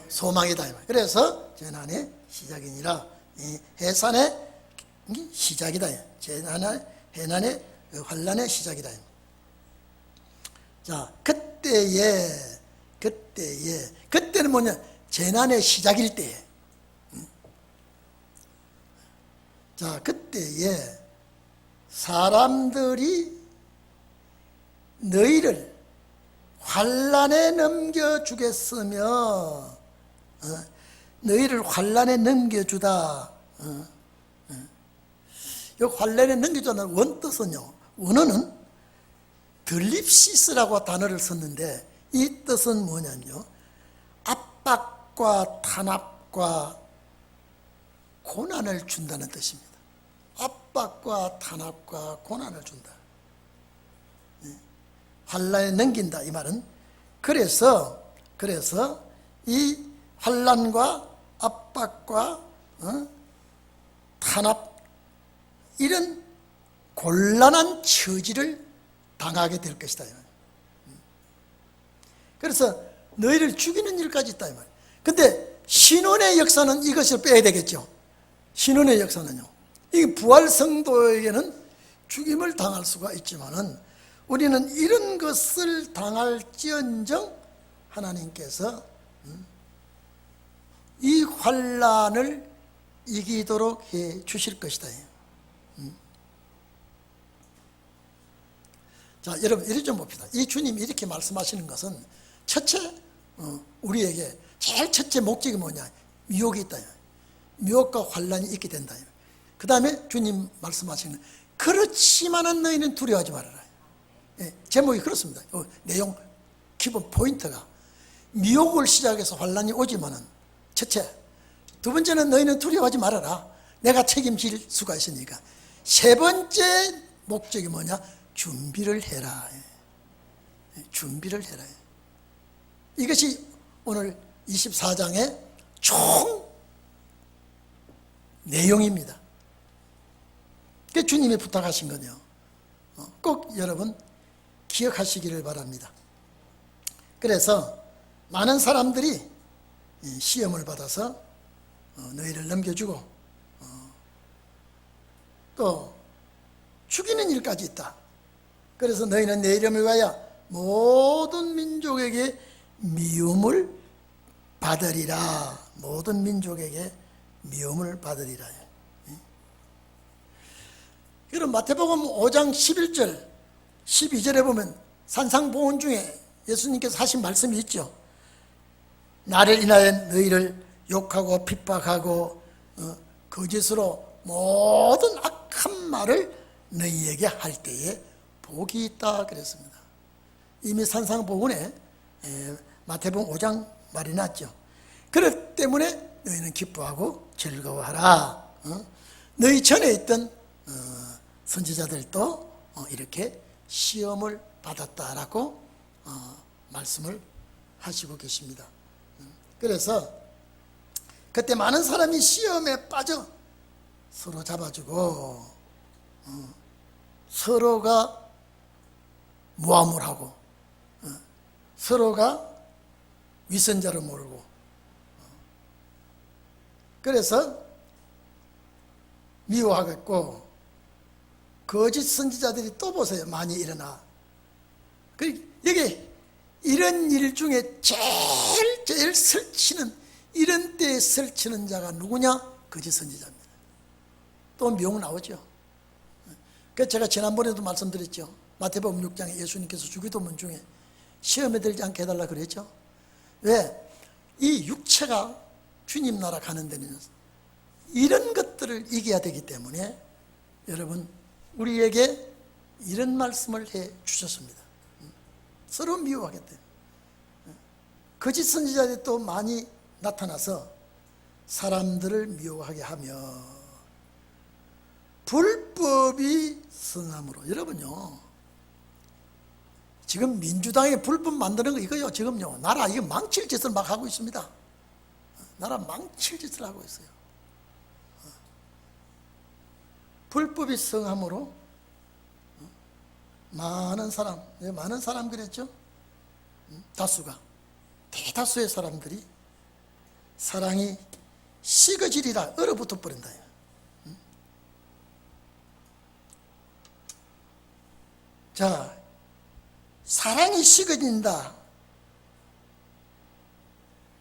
소망이다 이 말. 그래서 재난의 시작이니라. 이 해산의 시작이다. 해난의 환난의 시작이다. 자, 그때는 뭐냐? 재난의 시작일 때에. 자, 그때에 사람들이 너희를 환난에 넘겨주겠으며, 너희를 환난에 넘겨주다. 이 환난에 넘겨주다는 원뜻은요, 원어는 들립시스라고 단어를 썼는데, 이 뜻은 뭐냐면요, 압박과 탄압과 고난을 준다는 뜻입니다. 압박과 탄압과 고난을 준다. 환난에 넘긴다 이 말은. 그래서 이 환난과 압박과 탄압, 이런 곤란한 처지를 당하게 될 것이다. 그래서 너희를 죽이는 일까지 있다 이 말이에요. 근데 신혼의 역사는 이것을 빼야 되겠죠. 신혼의 역사는요, 이 부활 성도에게는 죽임을 당할 수가 있지만은 우리는 이런 것을 당할지언정 하나님께서 이 환난을 이기도록 해 주실 것이다. 자, 여러분 이리 좀 봅시다. 이 주님이 이렇게 말씀하시는 것은 첫째, 우리에게 제일 첫째 목적이 뭐냐? 미혹이 있다. 미혹과 환난이 있게 된다. 그 다음에 주님 말씀하시는, 그렇지만은 너희는 두려워하지 말아라. 예, 제목이 그렇습니다. 내용 기본 포인트가 미혹을 시작해서 환난이 오지만은 첫째, 두 번째는 너희는 두려워하지 말아라. 내가 책임질 수가 있으니까. 세 번째 목적이 뭐냐? 준비를 해라. 준비를 해라. 이것이 오늘 24장의 총 내용입니다. 그 주님이 부탁하신 거네요. 꼭 여러분 기억하시기를 바랍니다. 그래서 많은 사람들이 시험을 받아서 너희를 넘겨주고 또 죽이는 일까지 있다. 그래서 너희는 내 이름을 위하여 모든 민족에게 미움을 받으리라. 모든 민족에게 미움을 받으리라. 그럼 마태복음 5장 11절 12절에 보면 산상보훈 중에 예수님께서 하신 말씀이 있죠. 나를 인하여 너희를 욕하고 핍박하고 거짓으로 모든 악한 말을 너희에게 할 때에 복이 있다 그랬습니다. 이미 산상보훈에 마태복음 5장 말이 났죠. 그렇기 때문에 너희는 기뻐하고 즐거워하라. 너희 전에 있던 선지자들도 이렇게 시험을 받았다라고 말씀을 하시고 계십니다. 그래서 그때 많은 사람이 시험에 빠져 서로 잡아주고 서로가 모함을 하고 서로가 위선자로 몰고 그래서 미워하겠고 거짓 선지자들이 또 보세요. 많이 일어나. 여기 이런 일 중에 제일 설치는, 이런 때에 설치는 자가 누구냐? 거짓 선지자입니다. 또 미혹 나오죠. 그래서 제가 지난번에도 말씀드렸죠. 마태복음 6장에 예수님께서 주기도문 중에 시험에 들지 않게 해달라 그랬죠. 왜? 이 육체가 주님 나라 가는 데는 이런 것들을 이겨야 되기 때문에 여러분 우리에게 이런 말씀을 해 주셨습니다. 서로 미워하겠대. 거짓 선지자들이 또 많이 나타나서 사람들을 미워하게 하며 불법이 성함으로. 여러분요, 지금 민주당이 불법 만드는 거 이거요. 지금요. 나라 이거 망칠 짓을 막 하고 있습니다. 나라 망칠 짓을 하고 있어요. 불법이 성함으로 많은 사람 그랬죠. 다수가, 대다수의 사람들이 사랑이 식어지리라 얼어붙어 버린다. 자, 사랑이 식어진다.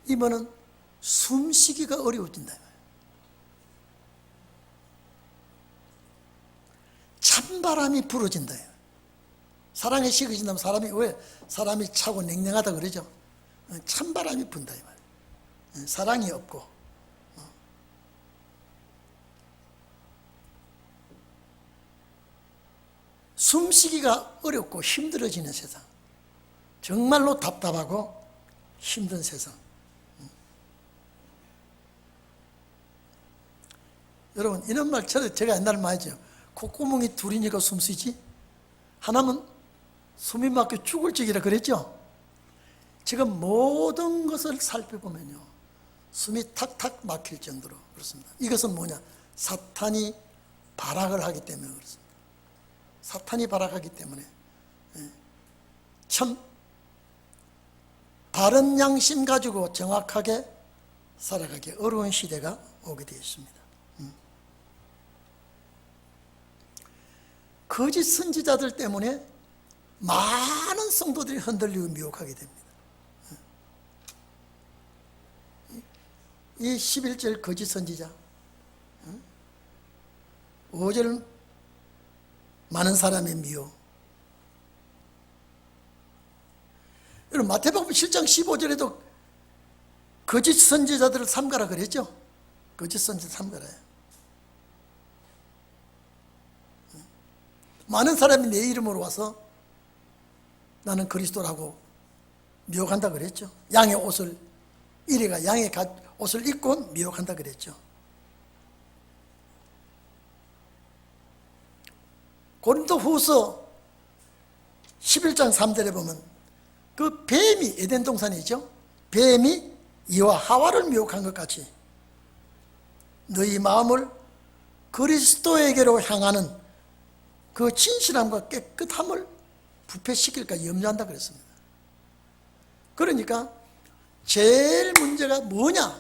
이번은 숨쉬기가 어려워진다. 찬바람이 불어진다. 사랑이 식어진다면 사람이 차고 냉랭하다 그러죠. 찬바람이 분다. 사랑이 없고. 숨쉬기가 어렵고 힘들어지는 세상. 정말로 답답하고 힘든 세상. 여러분, 이런 말 제가 옛날에 많이 했죠. 콧구멍이 둘이니까 숨쉬지, 하나면 숨이 막혀 죽을 적이라 그랬죠. 지금 모든 것을 살펴보면요, 숨이 탁탁 막힐 정도로 그렇습니다. 이것은 뭐냐? 사탄이 발악을 하기 때문에 그렇습니다. 사탄이 발악하기 때문에 참 바른 양심 가지고 정확하게 살아가기 어려운 시대가 오게 되어 있습니다. 거짓 선지자들 때문에 많은 성도들이 흔들리고 미혹하게 됩니다. 이 11절 거짓 선지자, 5절 많은 사람의 미혹. 여러분, 마태복음 7장 15절에도 거짓 선지자들을 삼가라 그랬죠. 거짓 선지자 삼가라. 많은 사람이 내 이름으로 와서 나는 그리스도라고 미혹한다 그랬죠. 양의 옷을, 이래가 양의 옷을 입고 미혹한다 그랬죠. 고린도후서 11장 3절에 보면 그 뱀이, 에덴 동산이죠, 뱀이 이와 하와를 미혹한 것 같이 너희 마음을 그리스도에게로 향하는 그 진실함과 깨끗함을 부패시킬까 염려한다 그랬습니다. 그러니까 제일 문제가 뭐냐?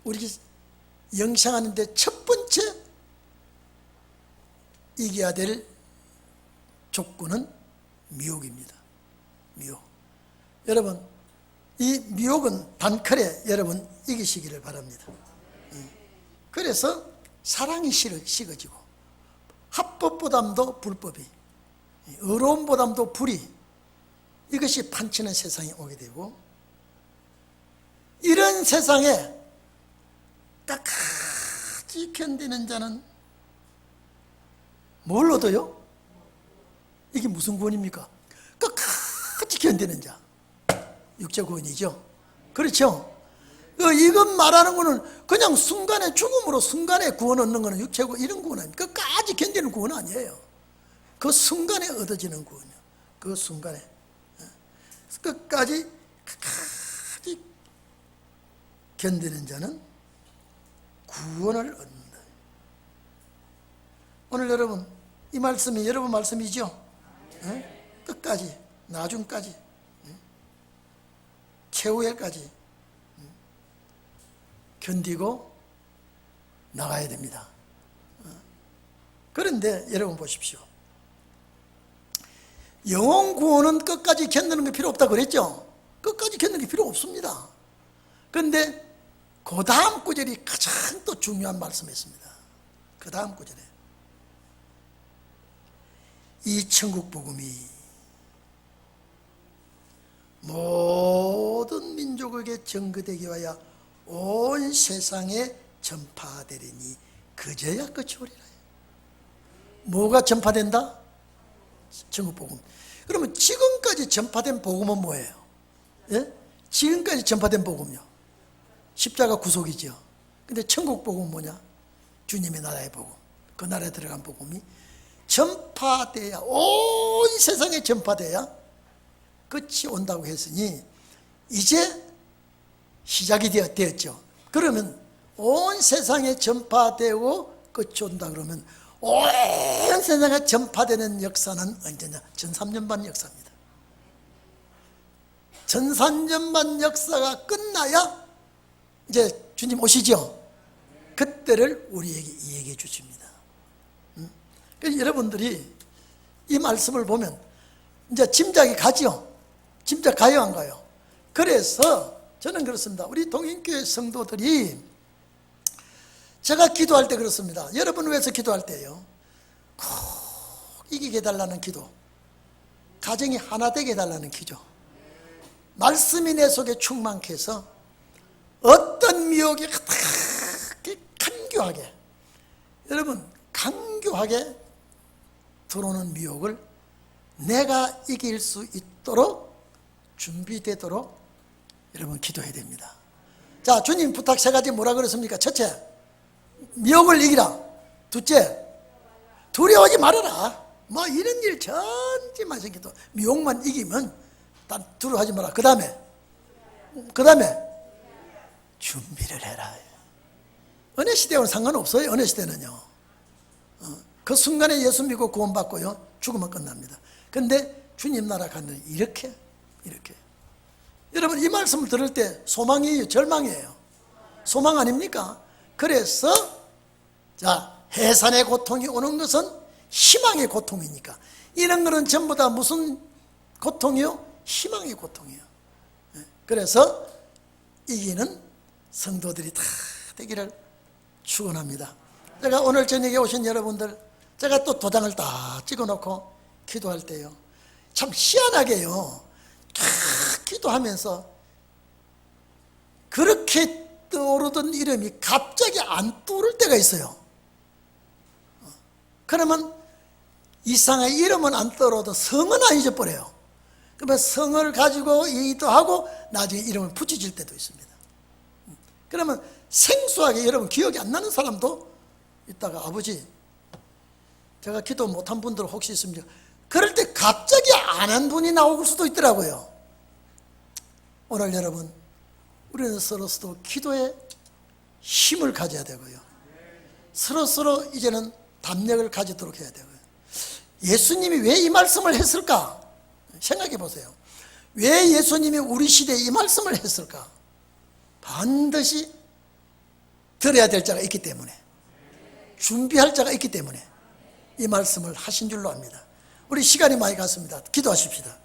우리 영생하는데 첫 번째 이겨야 될 조건은 미혹입니다. 미혹. 여러분, 이 미혹은 단칼에 여러분 이기시기를 바랍니다. 그래서 사랑이 식어지고 합법보담도 불법이, 의로움보담도 불이, 이것이 판치는 세상이 오게 되고, 이런 세상에 끝까지 견디는 자는 뭘 얻어요? 이게 무슨 구원입니까? 끝까지 견디는 자, 육체 구원이죠. 그렇죠? 이것 말하는 거는 그냥 순간의 죽음으로 순간에 구원 얻는 거는 육체 구원, 이런 구원 아닙니까? 끝까지 견디는 구원 아니에요. 그 순간에 얻어지는 구원이요. 그 순간에 끝까지 견디는 자는 구원을 얻는다. 오늘 여러분, 이 말씀이 여러분 말씀이죠? 끝까지, 나중까지, 최후일까지 견디고 나가야 됩니다. 그런데 여러분 보십시오. 영혼 구원은 끝까지 견디는 게 필요 없다고 그랬죠? 끝까지 견디는 게 필요 없습니다. 그런데 그 다음 구절이 가장 또 중요한 말씀이었습니다. 그 다음 구절에 이 천국 복음이 모든 민족에게 전거되기 위하여 온 세상에 전파되리니 그제야 끝이 오리라. 뭐가 전파된다? 천국 복음. 그러면 지금까지 전파된 복음은 뭐예요? 예? 지금까지 전파된 복음요, 십자가 구속이죠. 근데 천국 복음은 뭐냐? 주님의 나라의 복음, 그 나라에 들어간 복음이 전파돼야, 온 세상에 전파돼야 끝이 온다고 했으니 이제 시작이 되었죠. 그러면 온 세상에 전파되고 끝이 온다 그러면 온 세상에 전파되는 역사는 언제냐? 전삼년반 역사입니다. 전삼년반 역사가 끝나야 이제 주님 오시죠. 그때를 우리에게 이야기해 주십니다. 그래서 여러분들이 이 말씀을 보면 이제 짐작이 가죠. 짐작 가요, 안 가요? 그래서 저는 그렇습니다. 우리 동인교회 성도들이 제가 기도할 때 그렇습니다. 여러분을 위해서 기도할 때요, 꼭 이기게 해달라는 기도, 가정이 하나 되게 해달라는 기도, 말씀이 내 속에 충만케 해서 어떤 미혹이 그렇게 간교하게, 여러분 간교하게 들어오는 미혹을 내가 이길 수 있도록 준비되도록 여러분 기도해야 됩니다. 자, 주님 부탁 세 가지 뭐라 그랬습니까? 첫째, 미혹을 이기라. 둘째, 두려워하지 말아라. 뭐 이런 일 전지만 생겨도 미혹만 이기면 난 두려워하지 마라. 그 다음에 준비를 해라. 어느 시대와는 상관없어요. 어느 시대는요, 그 순간에 예수 믿고 구원받고요, 죽으면 끝납니다. 근데 주님 나라 가는 이렇게 여러분 이 말씀을 들을 때 소망이에요, 절망이에요? 소망 아닙니까? 그래서 자, 해산의 고통이 오는 것은 희망의 고통이니까 이런 거는 전부 다 무슨 고통이요? 희망의 고통이에요. 그래서 이기는 성도들이 다 되기를 축원합니다. 제가 오늘 저녁에 오신 여러분들, 제가 또 도장을 딱 찍어놓고 기도할 때요, 참 희한하게요, 기도하면서 그렇게 떠오르던 이름이 갑자기 안 떠오를 때가 있어요. 그러면 이상하게 이름은 안 떠오르도 성은 안 잊어버려요. 그러면 성을 가지고 기도하고 나중에 이름을 붙여질 때도 있습니다. 그러면 생소하게 여러분 기억이 안 나는 사람도 있다가, 아버지 제가 기도 못한 분들 혹시 있습니까? 그럴 때 갑자기 안 한 분이 나올 수도 있더라고요. 오늘 여러분, 우리는 서로 기도에 힘을 가져야 되고요, 서로 이제는 담력을 가지도록 해야 되고요. 예수님이 왜 이 말씀을 했을까? 생각해 보세요. 왜 예수님이 우리 시대에 이 말씀을 했을까? 반드시 들어야 될 자가 있기 때문에, 준비할 자가 있기 때문에 이 말씀을 하신 줄로 압니다. 우리 시간이 많이 갔습니다. 기도하십시다.